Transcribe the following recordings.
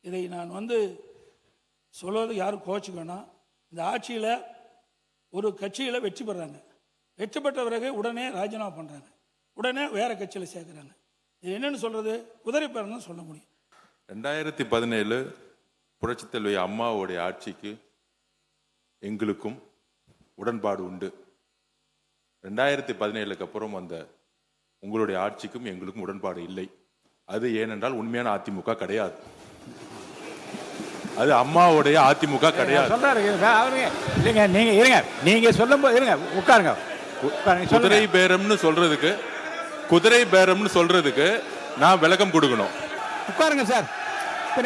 இதை நான் சொல்வது யாரும் கோச்சிக்கணும். இந்த ஆட்சியில் ஒரு கட்சியில் வெற்றி பெறாங்க, வெற்றி பெற்ற பிறகு உடனே ராஜினாமா பண்ணுறாங்க, உடனே வேற கட்சியில் சேர்க்குறாங்க. இது என்னன்னு சொல்றது? குதிரை பேரம் சொல்ல முடியும். 2017 புரட்சித் தலைவி அம்மாவுடைய ஆட்சிக்கு எங்களுக்கும் உடன்பாடு உண்டு. 2017க்கு அப்புறம் வந்த உங்களுடைய ஆட்சிக்கும் எங்களுக்கும் உடன்பாடு இல்லை. அது ஏனென்றால் உண்மையான அதிமுக கிடையாது. அது அம்மாவுடைய அதிமுக கிடையாது. நீங்க சொல்லும்போது இருங்க, உட்காருங்க. குதிரை பேரம்னு சொல்றதுக்கு நான் விளக்கம் கொடுக்கணும். உட்காருங்க சார்.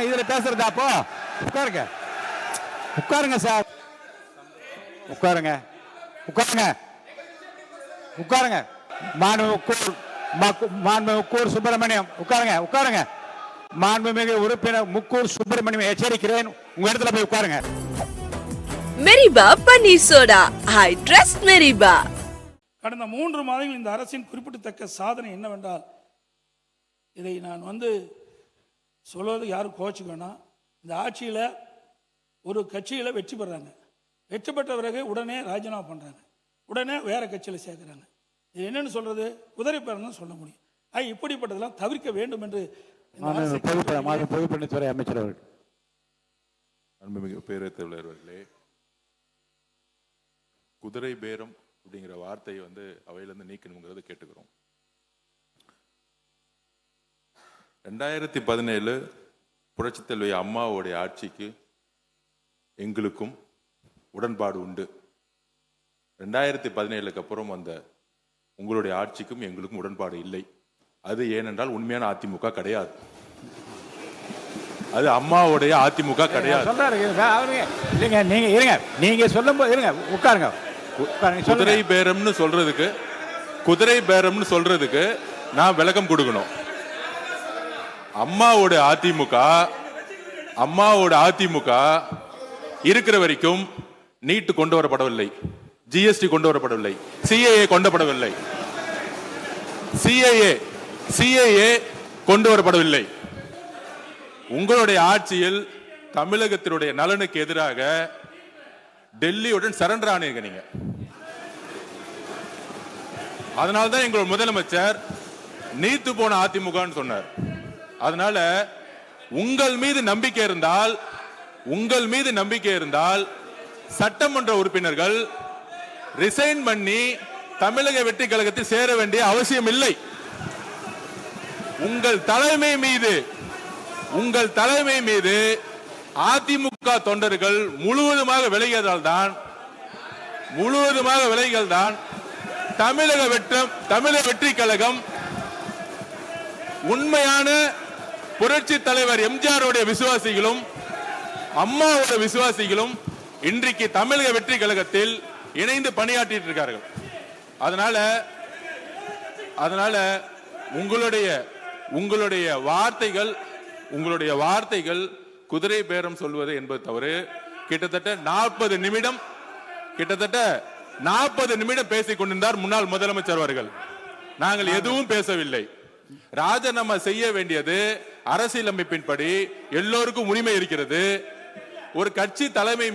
இதுல பேசுறதா? அப்போ உட்காருங்க, உட்காருங்க சார், உட்காருங்க, உட்காருங்க, உட்காருங்க. மாண்புமிகு சுப்பிரமணியம் உட்காருங்க, உட்காருங்க. மாண்புமிகு உறுப்பினர் முக்கூர் சுப்பிரமணியம் எச்சரிக்கிறேன், உங்க இடத்துல போய் உட்காருங்க. மெரிபா பன்னீர் சோடா, ஐ ட்ரஸ்ட் மெரிபா. கடந்த 3 மாதங்கள் இந்த அரசின் குறிப்பிடத்தக்க சாதனை என்னவென்றால், இதை நான் சொல்வது யாரும் கோச்சிக்கணும். இந்த ஆட்சியில் ஒரு கட்சியில் வெற்றி பெறாங்க, வெற்றி பெற்ற பிறகு உடனே ராஜினாமா பண்ணுறாங்க, உடனே வேற கட்சியில் சேர்க்குறாங்க. இது என்னன்னு சொல்றது? குதிரை பேரம் சொல்ல முடியும். இப்படிப்பட்டதெல்லாம் தவிர்க்க வேண்டும் என்று பொதுப்பணித்துறை அமைச்சர் அவர்கள். அன்புமிகு பேரவைத் தலைவர் அவர்களே, குதிரை பேரம் அப்படிங்கிற வார்த்தையை அவையிலிருந்து நீக்கணுங்கிறத கேட்டுக்கிறோம். 2017 புரட்சித் தலைவி அம்மாவுடைய ஆட்சிக்கு எங்களுக்கும் உடன்பாடு உண்டு. 2017க்கு அப்புறம் வந்த உங்களுடைய ஆட்சிக்கும் எங்களுக்கும் உடன்பாடு இல்லை. அது ஏனென்றால் உண்மையான அதிமுக கிடையாது. அது அம்மாவுடைய அதிமுக கிடையாது. நீங்க சொல்லும்போது இருங்க, உட்காருங்க. குதிரை பேரம்னு சொல்றதுக்கு நான் விளக்கம் கொடுக்கணும். அம்மாவோட அதிமுக இருக்கிற வரைக்கும் நீட் கொண்டு வரப்படவில்லை, ஜிஎஸ்டி கொண்டு வரப்படவில்லை, சிஏஏ கொண்டு வரப்படவில்லை. உங்களுடைய ஆட்சியில் தமிழகத்தினுடைய நலனுக்கு எதிராக டெல்லியுடன் சரண்டர் ஆனீங்க நீங்க. அதனால்தான் எங்களோட முதலமைச்சர் நீத்து போன அதிமுகன்னு சொன்னார். அதனால உங்கள் மீது நம்பிக்கை இருந்தால் சட்டமன்ற உறுப்பினர்கள் ரிசைன் பண்ணி தமிழக வெற்றி கழகத்தில் சேர வேண்டிய அவசியம் இல்லை. உங்கள் தலைமை மீது அதிமுக தொண்டர்கள் முழுவதுமாக விலகியதால் தான் தமிழக வெற்றி கழகம் உண்மையான புரட்சி தலைவர் எம்ஜிஆருடைய விசுவாசிகளும் அம்மாவோட விசுவாசிகளும் இன்றைக்கு தமிழக வெற்றி கழகத்தில் இணைந்து பணியாற்றிட்டு இருக்கார்கள். அதனால உங்களுடைய வார்த்தைகள் குதிரை பேரம் சொல்வது என்பது தவறு. கிட்டத்தட்ட 40 நிமிடம் பேசிக் கொண்டிருந்தார் முன்னாள் முதலமைச்சர் அவர்கள். நாங்கள் எதுவும் பேசவில்லை. ராஜினாமா செய்ய வேண்டியது அரசியலமைப்பின்படி எல்லோருக்கும் உரிமை இருக்கிறது. ஒரு கட்சி தலைமை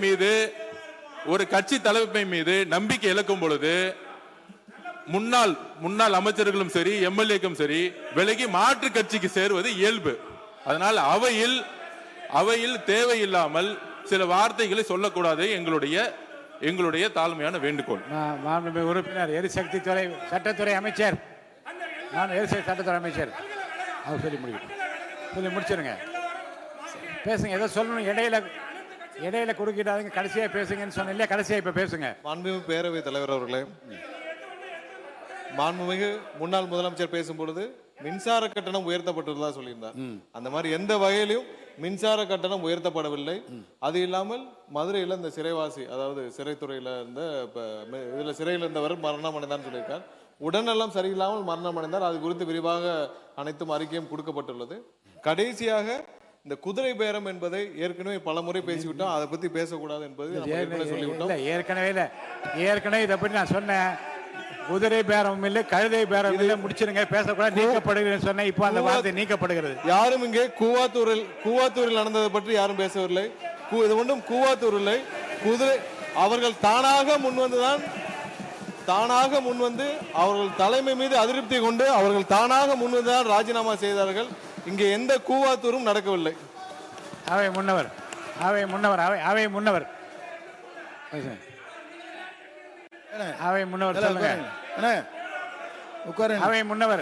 மீது நம்பிக்கை இழக்கும் பொழுது முன்னாள் அமைச்சர்களும் சரி, எம்எல்ஏக்கும் சரி, விலகி மாற்று கட்சிக்கு சேருவது இயல்பு. அதனால் அவையில் தேவையில்லாமல் சில வார்த்தைகளை சொல்லக்கூடாது எங்களுடைய தாழ்மையான வேண்டுகோள். உறுப்பினர் எரிசக்தி துறை சட்டத்துறை அமைச்சர், சட்டத்துறை அமைச்சர் அவர் சொல்லி முடிச்சிருங்க. பேசுங்க, ஏதோ சொல்லணும். இடையில குறுக்கிட்டாதீங்க, கடைசியா பேசுங்கன்னு சொன்ன இல்லையா? கடைசியா இப்ப பேசுங்க. மாண்புமிகு பேரவைத் தலைவர் அவர்களே, மாண்புமிகு முன்னாள் முதலமைச்சர் பேசும்பொழுது மின்சார கட்டணம் உயர்த்தப்பட்டுள்ளதா சொல்லியிருந்தார். அந்த மாதிரி எந்த வகையிலும் மின்சார கட்டணம் உயர்த்தப்படவில்லை. அது இல்லாமல் மதுரையில் இந்த சிறைவாசி, அதாவது சிறைத்துறையில இதுல சிறையில் இருந்தவர் மரணம் அடைந்தான்னு சொல்லியிருக்கார். உடல்நலம் சரியில்லாமல் மரணம் அடைந்தார். அது குறித்து விரிவாக அனைத்தும் அறிக்கையும் கொடுக்கப்பட்டுள்ளது. கடைசியாக இந்த குதிரை பேரம் என்பதை ஏற்கனவே பல முறை பேசிவிட்டோம். அதை பத்தி பேசக்கூடாது என்பது சொல்லிவிட்டோம். ஏற்கனவே இதை பற்றி நான் சொன்னேன். குதிரை பேரம் இல்லை, கழுதை பேரம் இல்லை, முடிச்சிருங்க. பேசக்கூடாது, நீக்கப்படுகிறது சொன்னேன். இப்போ அந்த வார்த்தை நீக்கப்படுகிறது. யாரும் இங்கே கூவாத்தூரில் நடந்ததை பற்றி யாரும் பேசவில்லை. இது ஒன்றும் கூவாத்தூர் இல்லை. குதிரை அவர்கள் தானாக முன்வந்து அவர்கள் தலைமை மீது அதிருப்தி கொண்டு அவர்கள் தானாக முன்வந்துதான் ராஜினாமா செய்தார்கள். இங்கே எந்த கூவாத்தூரும் நடக்கவில்லை. அவை முன்னவர் அவை முன்னவர் சொல்லுங்க. அவை முன்னவர்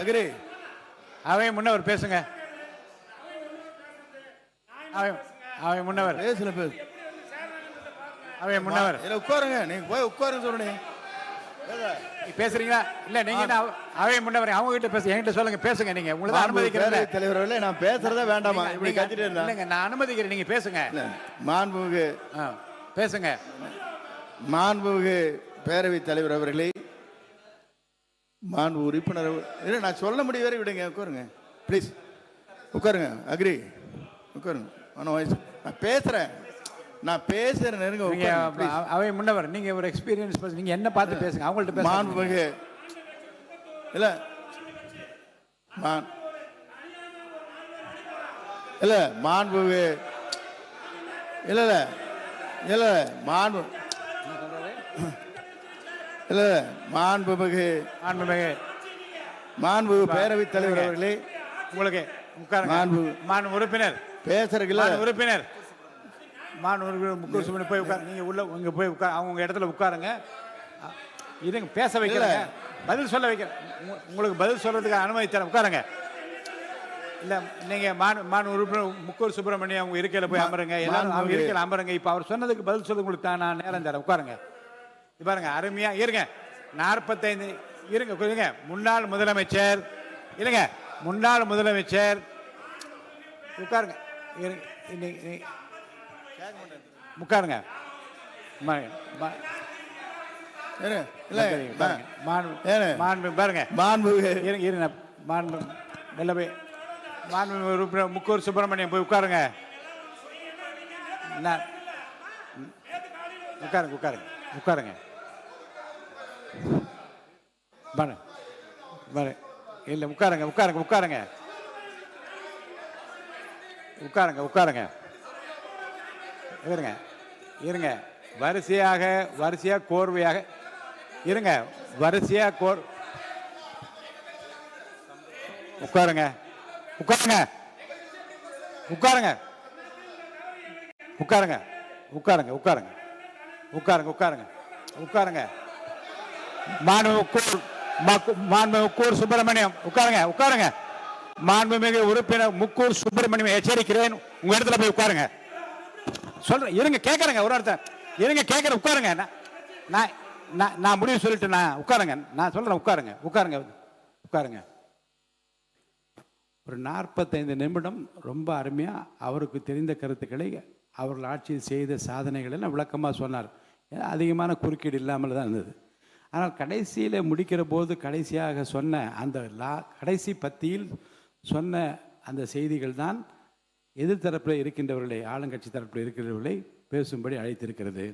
பேசுங்க. அவை முன்னவர் அவை முன்னவர் உட்காருங்க. நீங்க போய் உட்காருங்க சொல்றேன். பேசுறீங்களா? இல்ல நீங்க அவை முன்னவர் அவங்க கிட்ட பேச, என்கிட்ட சொல்லுங்க. பேசுங்க. நீங்க உங்களுக்கு அனுமதிக்கிறேன். தலைவர்களே, நான் பேசுறதா வேண்டாமா? இப்படி கத்திட்டு இருந்தா இல்லங்க, நான் அனுமதிக்கிறேன். நீங்க பேசுங்க. மாண்புமிகு பேசுங்க. மாண்புமிகு பேரவைத் தலைவர் அவர்களே, மாண்பு உறுப்பினர் இல்லை, நான் சொல்ல முடிய வரை விடுங்க. உட்காருங்க ப்ளீஸ். உட்காருங்க. அக்ரி. உட்காருங்க. நான் பேசுறேன். நெருங்க. அவை முன்னவர், நீங்க ஒரு எக்ஸ்பீரியன்ஸ், நீங்க என்ன பார்த்து பேசுங்க. அவங்கள்ட்ட பேசுங்க. மாண்புமிகு இல்ல இல்ல மாண்புமிகு இல்ல மாண்பு இல்ல மாண்புமிகு பேரவைத் தலைவர் அவர்களே, உங்களுக்கு உட்காருங்க. மாண்பு உறுப்பினர் பேசுறீங்களா? உறுப்பினர் முக்கூர் போய் உட்காரு. நீங்க உள்ள போய் உட்கார். அவங்க இடத்துல உட்காருங்க. இருங்க, பேச வைக்கிறேன், பதில் சொல்ல வைக்கிறேன். உங்களுக்கு பதில் சொல்றதுக்கு அனுமதி தரேன். உட்காருங்க. இல்ல நீங்க மாண்பு உறுப்பினர் முக்கூர் சுப்பிரமணியம் அவங்க இருக்கையில போய் அமருங்க. எல்லாரும் அவங்க இருக்கையில அமருங்க. இப்ப அவர் சொன்னதுக்கு பதில் சொல்ல உங்களுக்கு நான் நேரம் தரேன். உட்காருங்க. பாருங்க, அருமையா இருங்க. 45 இருங்க. முன்னாள் முதலமைச்சர் உட்காருங்க. உட்காருங்க. முக்கூர் சுப்பிரமணியம் போய் உட்காருங்க. உட்காருங்க. இல்ல உட்காருங்க. இருங்க. வரிசையா கோர்வையாக இருங்க. உட்காருங்க. முக்கூர் சுப்பிரமணியம் உட்காருங்க. மாண்புமிகு உறுப்பினர் முக்கூர் சுப்பிரமணியம் எச்சரிக்கிறேன், உங்க இடத்துல போய் உட்காருங்க. சொல்றேன். இருங்க, கேட்கறேங்க. ஒரு இடத்த இருங்க, கேட்கறேன். உட்காருங்க. நான் முடிவு சொல்லிட்டு உட்காருங்க. நான் சொல்றேன். உட்காருங்க. ஒரு 45 நிமிடம் ரொம்ப அருமையா அவருக்கு தெரிந்த கருத்துக்களை, அவர்கள் ஆட்சியில் செய்த சாதனைகள் எல்லாம் விளக்கமாக சொன்னார். அதிகமான குறுக்கீடு இல்லாமல் தான் இருந்தது. ஆனால் கடைசியில் முடிக்கிற போது கடைசியாக சொன்ன அந்த கடைசி பத்தியில் சொன்ன அந்த செய்திகள் தான் எதிர்த்தரப்பில் இருக்கின்றவர்களை, ஆளுங்கட்சி தரப்பில் இருக்கிறவர்களை பேசும்படி அழைத்திருக்கிறது.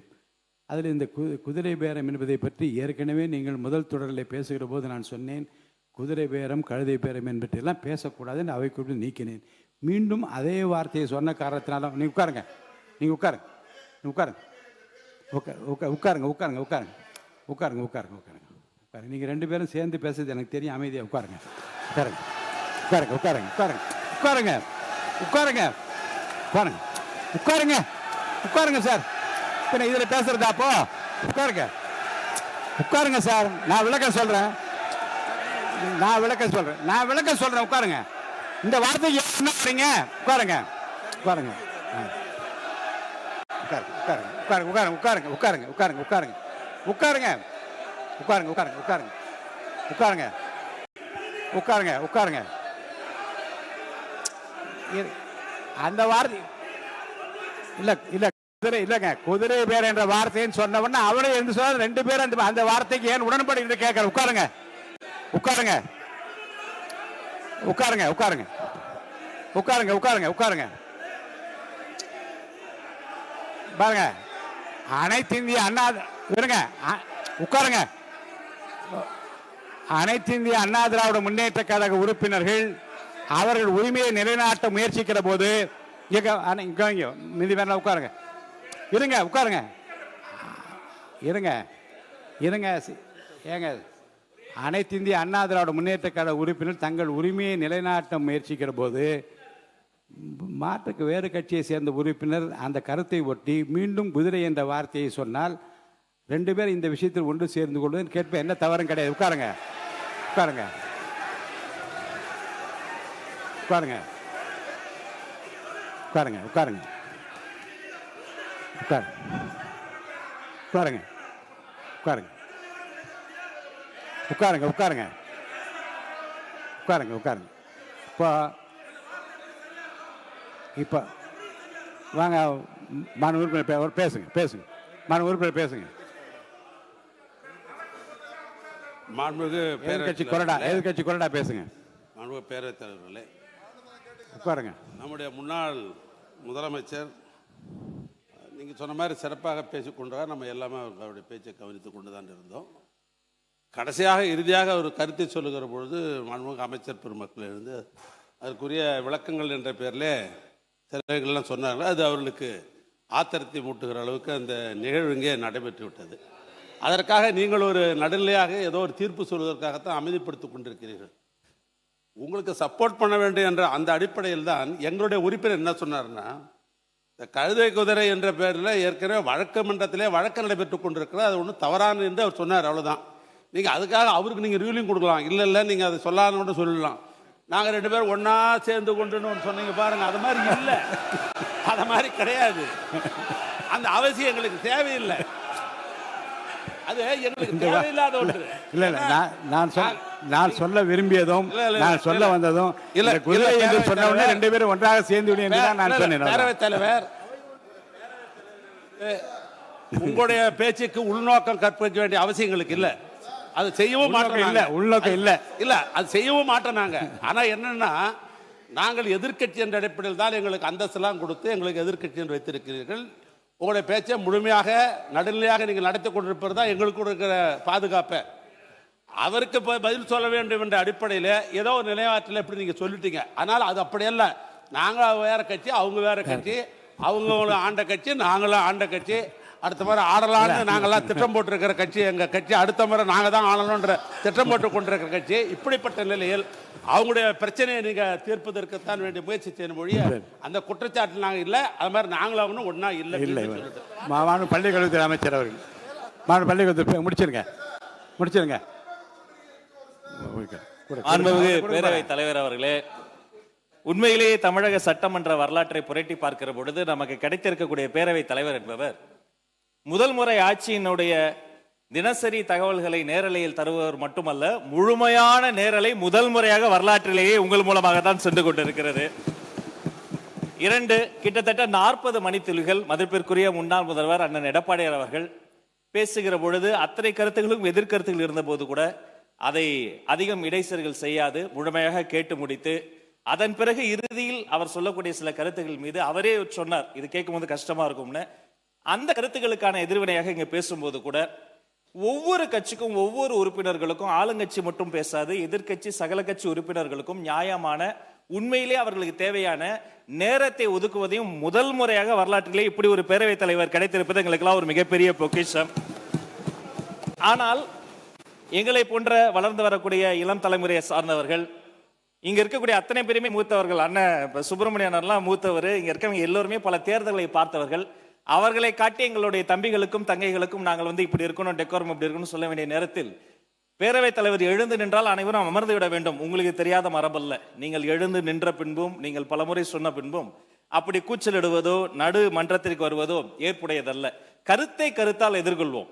அதில் இந்த குதிரை பேரம் என்பதை பற்றி ஏற்கனவே நீங்கள் முதல் தொடரில் பேசுகிற போது நான் சொன்னேன், குதிரை பேரம் கழுதை பேரம் என்பதெல்லாம் பேசக்கூடாதுன்னு அவை கூப்பிட்டு நீக்கினேன். மீண்டும் அதே வார்த்தையை சொன்ன காரணத்தினால நீ உட்காருங்க. நீங்கள் 2 பேரும் சேர்ந்து பேசுறது எனக்கு தெரியும். அமைதியாக உட்காருங்க. உட்காருங்க சார். பின்ன இதில் பேசுறதா? அப்போ உட்காருங்க சார். நான் விளக்கம் சொல்றேன். உட்காருங்க. இந்த வார்த்தைக்கு என்ன பண்ணீங்க? உட்காருங்க. அந்த வார்த்தை இல்லங்க. குதிரை பேர் என்ற வார்த்தைன்னு சொன்ன உடனே அவரே என்று சொன்ன 2 பேரும் அந்த வார்த்தைக்கு ஏன் உடன்படி என்று கேட்கற. உட்காருங்க. பாருங்க, அனைத்து இந்திய அண்ணா இருங்க. உட்காருங்க. அனைத்து இந்திய அண்ணா திராவிட முன்னேற்ற கழக உறுப்பினர்கள் அவர்கள் உரிமையை நிலைநாட்ட முயற்சிக்கிற போது உட்காருங்க, இருங்க, உட்காருங்க, இருங்க, இருங்க, ஏங்க, அனைத்து இந்திய அண்ணா திராவிட முன்னேற்ற கழக உறுப்பினர் தங்கள் உரிமையை நிலைநாட்ட முயற்சிக்கிற போது மாற்றுக்கு வேறு கட்சியை சேர்ந்த உறுப்பினர் அந்த கருத்தை ஒட்டி மீண்டும் குதிரை என்ற வார்த்தையை சொன்னால் 2 பேர் இந்த விஷயத்தில் ஒன்று சேர்ந்து கொள்வது கேட்ப என்ன தவறும் கிடையாது. உட்காருங்க, உட்காருங்க, உட்காருங்க, உட்காருங்க, உட்காருங்க, உட்காருங்க, உட்காருங்க, உட்காருங்க, உட்காருங்க, உட்காருங்க, உட்காருங்க, உட்காருங்க. இப்போ வாங்க, மாநில உறுப்பினர் பேசுங்க, பேசுங்க, மாநில உறுப்பினர் பேசுங்க. மாண்புமிகு எதிர்கட்சி கொறடா, எதிர்கட்சி கொறடா பேசுங்க. மாண்புமிகு பேரவைத் தலைவர்களே, உட்காருங்க. நம்முடைய முன்னாள் முதலமைச்சர் நீங்கள் சொன்ன மாதிரி சிறப்பாக பேசிக்கொண்டார். நம்ம எல்லாமே அவருடைய பேச்சை கவனித்து கொண்டு தான் இருந்தோம். கடைசியாக இறுதியாக ஒரு கருத்தை சொல்லுகிற பொழுது மாண்புமிகு அமைச்சர் பெருமக்கள் இருந்து அதற்குரிய விளக்கங்கள் என்ற பேரில் சிலர்கள்லாம் சொன்னார்கள். அது அவர்களுக்கு ஆத்திரத்தை மூட்டுகிற அளவுக்கு அந்த நிகழ்வு இங்கே நடைபெற்று விட்டது. அதற்காக நீங்கள் ஒரு நடுநிலையாக ஏதோ ஒரு தீர்ப்பு சொல்வதற்காகத்தான் அமைதிப்படுத்தி கொண்டிருக்கிறீர்கள். உங்களுக்கு சப்போர்ட் பண்ண வேண்டும் என்ற அந்த அடிப்படையில் தான் எங்களுடைய உறுப்பினர் என்ன சொன்னார்னா, இந்த கழுதை குதிரை என்ற பேரில் ஏற்கனவே வழக்கு மன்றத்திலே வழக்கு நடைபெற்று கொண்டிருக்கிறது, அது ஒன்றும் தவறானது என்று அவர் சொன்னார். அவ்வளோதான். நீங்கள் அதுக்காக அவருக்கு நீங்கள் ரூலிங் கொடுக்கலாம், இல்லை நீங்கள் அதை சொல்லான்னு சொல்லலாம். நாங்கள் 2 பேரும் ஒன்றா சேர்ந்து கொண்டுன்னு ஒன்று சொன்னீங்க பாருங்க, அது மாதிரி இல்லை, அது மாதிரி கிடையாது. அந்த அவசியம் எங்களுக்கு தேவையில்லை, அது எங்களுக்கு தேவையில்லாத ஒன்று. இல்ல இல்ல, நான் சொல்ல விரும்பியதும் நான் சொல்ல வந்ததும் இல்ல, குதிரை என்று சொன்ன உடனே 2 பேரும் ஒன்றாக சேர்ந்து விடு என்று நான் சொன்னேன். பேரவைத் தலைவர், உங்களுடைய பேச்சுக்கு உள்நோக்கம் கற்பிக்க வேண்டிய அவசியம் எங்களுக்கு இல்லை. அது செய்யவும் மாட்டோம். இல்ல, உள்நோக்கம் இல்ல, இல்ல, அது செய்யவும் மாட்டோம் நாங்க. ஆனா என்னன்னா, நாங்கள் எதிர்க்கட்சி என்ற அடிப்படையில் தான் எங்களுக்கு அந்தஸ்தெல்லாம் கொடுத்து எங்களுக்கு எதிர்க்கட்சி என்று வைத்திருக்கிறீர்கள். உங்களுடைய பேச்சை முழுமையாக நடுநிலையாக நீங்கள் நடத்தி கொண்டிருப்பது தான் எங்களுக்கு இருக்கிற பாதுகாப்பை. அவருக்கு பதில் சொல்ல வேண்டும் என்ற அடிப்படையில் ஏதோ ஒரு நிலையாற்றில் எப்படி நீங்கள் சொல்லிட்டீங்க. ஆனால் அது அப்படியல்ல. நாங்கள் வேற கட்சி, அவங்க வேற கட்சி, அவங்க ஆண்ட கட்சி, நாங்களும் ஆண்ட கட்சி. அடுத்த முறை ஆடலான்னு நாங்கள்லாம் திட்டம் போட்டிருக்கிற கட்சி எங்கள் கட்சி. அடுத்த முறை நாங்கள் தான் ஆளணுன்ற திட்டம் போட்டு கொண்டிருக்கிற கட்சி. இப்படிப்பட்ட நிலையில் அவங்களுடைய பிரச்சனையை நீங்கள் தீர்ப்பதற்குத்தான் வேண்டிய முயற்சி செய்யணும் மொழிய அந்த குற்றச்சாட்டு நாங்கள் இல்லை. அது மாதிரி நாங்களும் ஒன்றா இல்லை. மாண்பு பள்ளிக்கல்வித்துறை அமைச்சர் அவர்கள், மாண்பு பள்ளிக்கல்வித்துறை முடிச்சிருங்க, முடிச்சிருங்க. மாண்புமிகு பேரவைத் தலைவர் அவர்களே, உண்மையிலேயே தமிழக சட்டமன்ற வரலாற்றை புரட்டி பார்க்கிற பொழுது நமக்கு கிடைத்திருக்கக்கூடிய பேரவைத் தலைவர் என்பவர் முதல் முறை ஆட்சியினுடைய தினசரி தகவல்களை நேரலையில் தருபவர் மட்டுமல்ல, முழுமையான நேரலை முதல் முறையாக வரலாற்றிலேயே உங்கள் மூலமாக தான் சென்று கொண்டிருக்கிறது. 2 கிட்டத்தட்ட 40 மணித்துளிகள் மதிப்பிற்குரிய முன்னாள் முதல்வர் அண்ணன் எடப்பாடியார் அவர்கள் பேசுகிற பொழுது அத்தனை கருத்துகளும் எதிர்கருத்துகள் இருந்த போது கூட அதை அதிகம் இடைச்சல்கள் செய்யாது முழுமையாக கேட்டு முடித்து, அதன் பிறகு இறுதியில் அவர் சொல்லக்கூடிய சில கருத்துக்கள் மீது அவரே சொன்னார், இது கேட்கும்போது கஷ்டமா இருக்கும்னு. அந்த கருத்துக்களுக்கான எதிர்வினையாக இங்க பேசும்போது கூட ஒவ்வொரு கட்சிக்கும் ஒவ்வொரு உறுப்பினர்களுக்கும், ஆளுங்கட்சி மட்டும் பேசாது, எதிர்கட்சி சகல கட்சி உறுப்பினர்களுக்கும் நியாயமான, உண்மையிலே அவர்களுக்கு தேவையான நேரத்தை ஒதுக்குவதையும் முதல் முறையாக வரலாற்றிலே இப்படி ஒரு பேரவைத் தலைவர் கிடைத்திருப்பது எங்களுக்கெல்லாம் ஒரு மிகப்பெரிய பொக்கிஷம். ஆனால் எங்களை போன்ற வளர்ந்து வரக்கூடிய இளம் தலைமுறையை சார்ந்தவர்கள், இங்க இருக்கக்கூடிய அத்தனை பேருமே மூத்தவர்கள், அண்ணன் சுப்பிரமணியனர்லாம் மூத்தவர், இங்க இருக்கவங்க எல்லோருமே பல தேர்தல்களை பார்த்தவர்கள். அவர்களை காட்டி எங்களுடைய தம்பிகளுக்கும் தங்கைகளுக்கும் நாங்கள் இப்படி இருக்கணும், டெக்கோரம் இப்படி இருக்கணும்னு சொல்ல வேண்டிய நேரத்தில் பேரவைத் தலைவர் எழுந்து நின்றால் அனைவரும் அமர்ந்து விட வேண்டும். உங்களுக்கு தெரியாத மரபல்ல. நீங்கள் எழுந்து நின்ற பின்பும், நீங்கள் பலமுறை சொன்ன பின்பும் அப்படி கூச்சலிடுவதோ நடு மன்றத்திற்கு வருவதோ ஏற்புடையதல்ல. கருத்தை கருத்தால் எதிர்கொள்வோம்.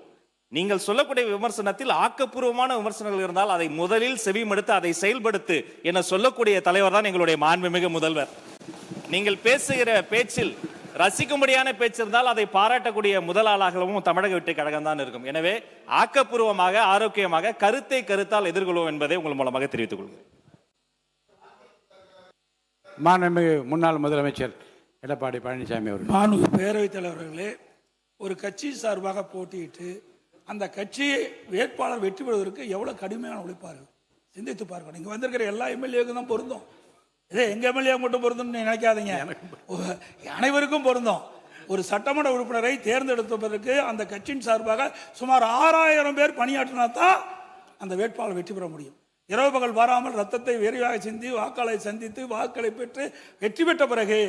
நீங்கள் சொல்லக்கூடிய விமர்சனத்தில் ஆக்கப்பூர்வமான விமர்சனங்கள் இருந்தால் அதை முதலில் செவிமடுத்து அதை செயல்படுத்து என சொல்லக்கூடிய தலைவர் தான் எங்களுடைய மாண்புமிகு முதல்வர். நீங்கள் பேசுகிற பேச்சில் ரசிக்கும்படியான பேச்சு இருந்தால் அதை பாராட்டக்கூடிய முதல் ஆளாகவும் தமிழக வெற்றி கழகம் தான் இருக்கும். எனவே ஆக்கப்பூர்வமாக, ஆரோக்கியமாக கருத்தை கருத்தால் எதிர்கொள்வோம் என்பதை உங்கள் மூலமாக தெரிவித்துக் கொள்கிறேன். மாண்புமிகு முன்னாள் முதலமைச்சர் எடப்பாடி பழனிசாமி அவர்கள். மாண்புமிகு பேரவைத் தலைவர்களே, ஒரு கட்சி சார்பாக போட்டியிட்டு அந்த கட்சி வேட்பாளர் வெற்றி பெறுவதற்கு எவ்வளவு கடுமையான உழைப்பார்கள் சிந்தித்து பார்க்கணும். இங்க வந்திருக்கிற எல்லா எம்எல்ஏக்கும் தான் பொருந்தும். இதே எங்க எம்எல்ஏ மட்டும் பொருந்தும்னு நினைக்காதீங்க, அனைவருக்கும் பொருந்தும். ஒரு சட்டமன்ற உறுப்பினரை தேர்ந்தெடுப்பதற்கு அந்த கட்சியின் சார்பாக சுமார் 6000 பேர் பணியாற்றினா தான் அந்த வேட்பாளர் வெற்றி பெற முடியும். இரவு பகல் பாராமல் ரத்தத்தை விரைவாக சிந்தி வாக்களை சந்தித்து வாக்களை பெற்று வெற்றி பெற்ற பிறகு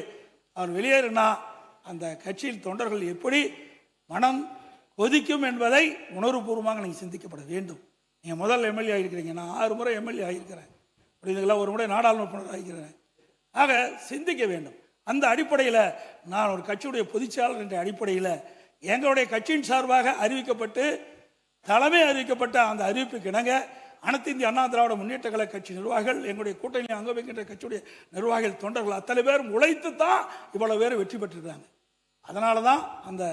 அவர் வெளியேறினா அந்த கட்சியில் தொண்டர்கள் எப்படி மனம் கொதிக்கும் என்பதை உணர்வுபூர்வமாக நீங்கள் சிந்திக்கப்பட வேண்டும். நீங்கள் முதல் எம்எல்ஏ ஆகிருக்கிறீங்க, நான் 6 முறை எம்எல்ஏ ஆகியிருக்கிறேன், புரியுதுங்களா, ஒரு முறை நாடாளுமன்ற உறுப்பினர் ஆகியிருக்கிறேன். ஆக சிந்திக்க வேண்டும். அந்த அடிப்படையில் நான் ஒரு கட்சியுடைய பொதுச்செயலாளர் என்ற அடிப்படையில் எங்களுடைய கட்சியின் சார்பாக அறிவிக்கப்பட்டு தலைமை அறிவிக்கப்பட்ட அந்த அறிவிப்புக்கு இணங்க அனைத்து இந்திய அண்ணா திராவிட முன்னேற்ற கழக கட்சி நிர்வாகிகள், எங்களுடைய கூட்டணி அங்க வைக்கின்ற கட்சியுடைய நிர்வாகிகள், தொண்டர்கள் அத்தனை பேரும் உழைத்து தான் இவ்வளவு பேர் வெற்றி பெற்றிருக்காங்க. அதனால தான் அந்த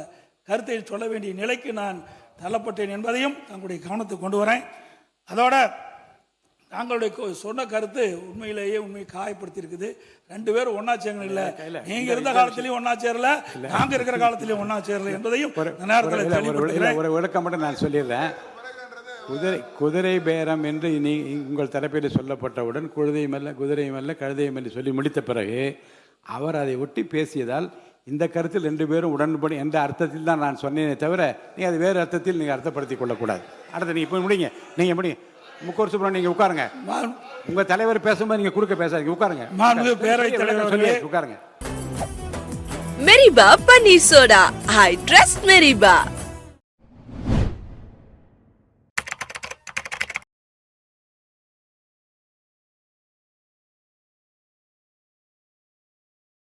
கருத்தை சொல்ல வேண்டிய நிலைக்கு நான் தள்ளப்பட்டேன் என்பதையும் தங்களுடைய கவனத்துக்கு கொண்டு வரேன். அதோட நாங்களுடைய சொன்ன கருத்து உண்மையிலேயே உண்மையை காயப்படுத்தி இருக்குது. 2 பேரும் ஒன்னா சேரணும் இல்ல, நீங்க இருந்த காலத்திலயும் ஒன்னா சேரல, நாங்க இருக்கிற காலத்திலயும் ஒன்னா சேரல என்பதையும் ஒரு விளக்கம் மட்டும் நான் சொல்லிடுறேன். குதிரை பேரம் என்று உங்கள் தரப்பில் சொல்லப்பட்டவுடன் குதிரையும் அல்ல கழுதையும் அல்ல சொல்லி முடித்த பிறகு அவர் அதை ஒட்டி பேசியதால் இந்த கருத்தில் 2 பேரும் உடன்படி என்ற அர்த்தத்தில் தான் நான் சொன்னேனே தவிர நீங்கள் அது வேறு அர்த்தத்தில் நீங்கள் அர்த்தப்படுத்திக் கொள்ளக்கூடாது. அடுத்து நீங்கள் இப்போ முடிங்க, நீங்கள் முடிங்க. முக்கூர் சுப்ரமணியன் நீங்கள் உட்காருங்க. உங்கள் தலைவர் பேசும்போது நீங்கள் குறுக்க பேசாதீங்க, உட்காருங்க. மெரிபா பன்னீர் சோடா, I trust மெரிபா.